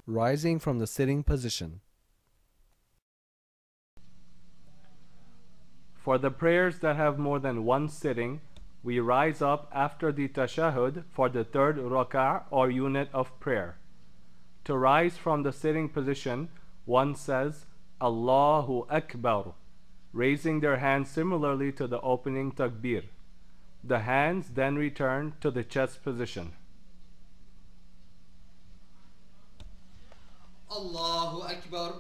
Rising from the sitting position. For the prayers that have more than one sitting, we rise up after the tashahhud for the third rak'ah or unit of prayer. To rise from the sitting position, one says, Allahu Akbar, raising their hands similarly to the opening takbir. The hands then return to the chest position. Allahu Akbar.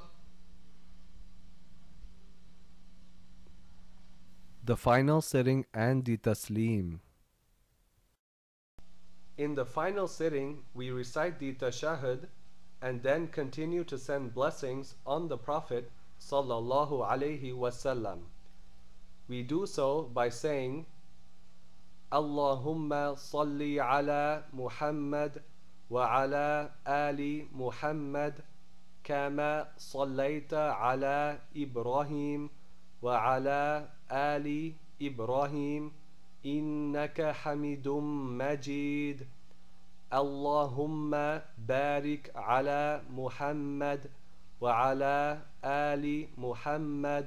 The final sitting and the taslim. In the final sitting, we recite the tashahhud and then continue to send blessings on the Prophet sallallahu alaihi wasallam. We do so by saying, Allahumma salli ala Muhammad wa ala ali Muhammad kama sallaita ala Ibrahim wa ala ali Ibrahim innaka hamidum majid. Allahumma barik ala Muhammad wa ala ali Muhammad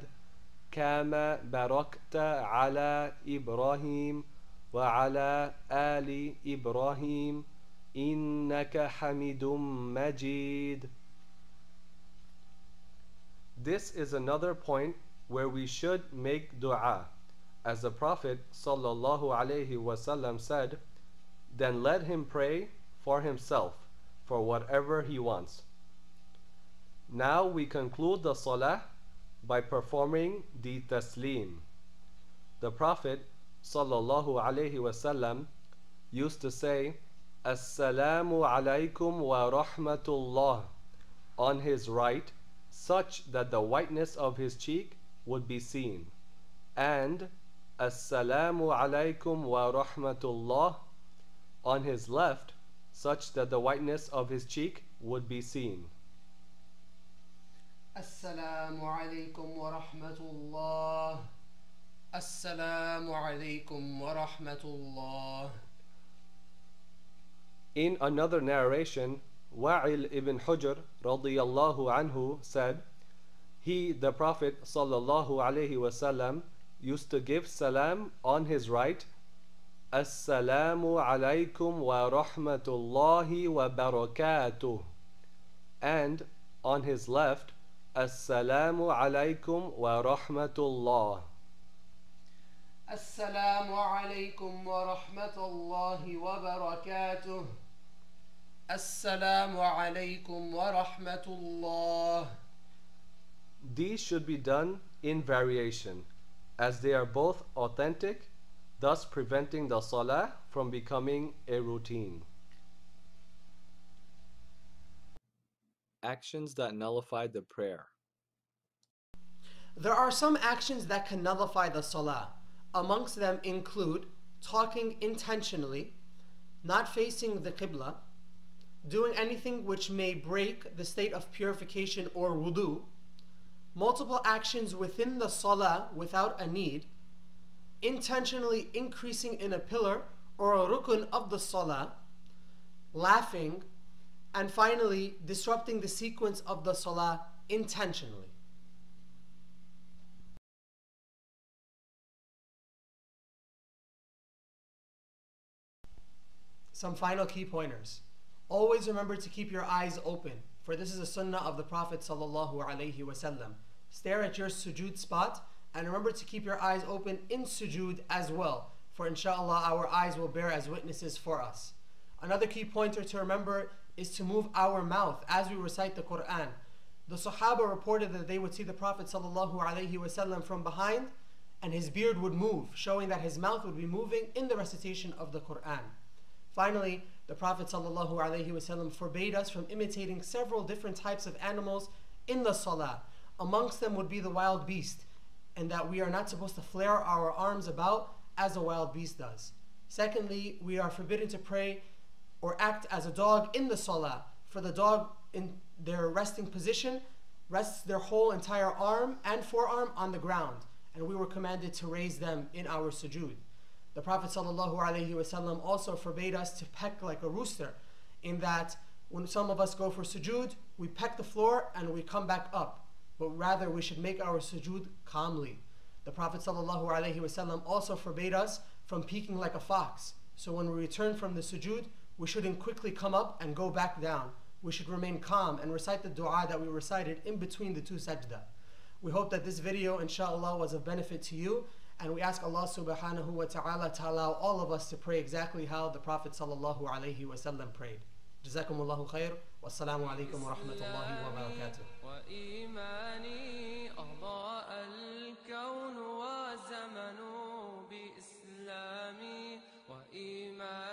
kama barakta ala Ibrahim wa ala ali Ibrahim innaka hamidum majid. This is another point where we should make dua. As the Prophet sallallahu alaihi wasallam said, then let him pray for himself for whatever he wants. Now we conclude the salah by performing the taslim. The Prophet sallallahu alaihi wasallam used to say, Assalamu alaikum wa rahmatullah on his right, such that the whiteness of his cheek would be seen, and Assalamu alaikum wa rahmatullah on his left, such that the whiteness of his cheek would be seen. Assalamu alaikum wa rahmatullah. Assalamu alaikum wa rahmatullah. In another narration, Wa'il ibn Hujr radiyallahu anhu said, he, the Prophet sallallahu alaihi wasallam, used to give salam on his right, Assalamu alaikum wa rahmatullahi wa barakatuh, and on his left, Assalamu alaikum wa rahmatullah. Assalamu alaikum wa rahmatullahi wa barakatuh. Assalamu alaikum wa rahmatullah. These should be done in variation, as they are both authentic, thus preventing the salah from becoming a routine. Actions that nullify the prayer. There are some actions that can nullify the salah. Amongst them include talking intentionally, not facing the qibla, doing anything which may break the state of purification or wudu, multiple actions within the salah without a need, intentionally increasing in a pillar or a rukun of the salah, laughing, and finally disrupting the sequence of the salah intentionally. Some final key pointers. Always remember to keep your eyes open, for this is a sunnah of the Prophet sallallahu alaihi wasallam. Stare at your sujood spot, and remember to keep your eyes open in sujood as well, for inshallah our eyes will bear as witnesses for us. Another key pointer to remember is to move our mouth as we recite the Quran. The Sahaba reported that they would see the Prophet sallallahu alaihi wasallam from behind, and his beard would move, showing that his mouth would be moving in the recitation of the Quran. Finally, the Prophet ﷺ forbade us from imitating several different types of animals in the salah. Amongst them would be the wild beast, and that we are not supposed to flare our arms about as a wild beast does. Secondly, we are forbidden to pray or act as a dog in the salah, for the dog in their resting position rests their whole entire arm and forearm on the ground, and we were commanded to raise them in our sujood. The Prophet ﷺ also forbade us to peck like a rooster, in that When some of us go for sujood, we peck the floor and we come back up. But rather we should make our sujood calmly. The Prophet ﷺ also forbade us from peeking like a fox. So when we return from the sujood, we shouldn't quickly come up and go back down. We should remain calm and recite the dua that we recited in between the two sajda. We hope that this video, inshallah, was of benefit to you. And we ask Allah subhanahu wa ta'ala to allow all of us to pray exactly how the Prophet ﷺ prayed. Jazakumullahu khair. Wassalamu alaikum wa rahmatullahi wa barakatuh. وإيماني أضاء الكون وزمن بإسلامي وإيماني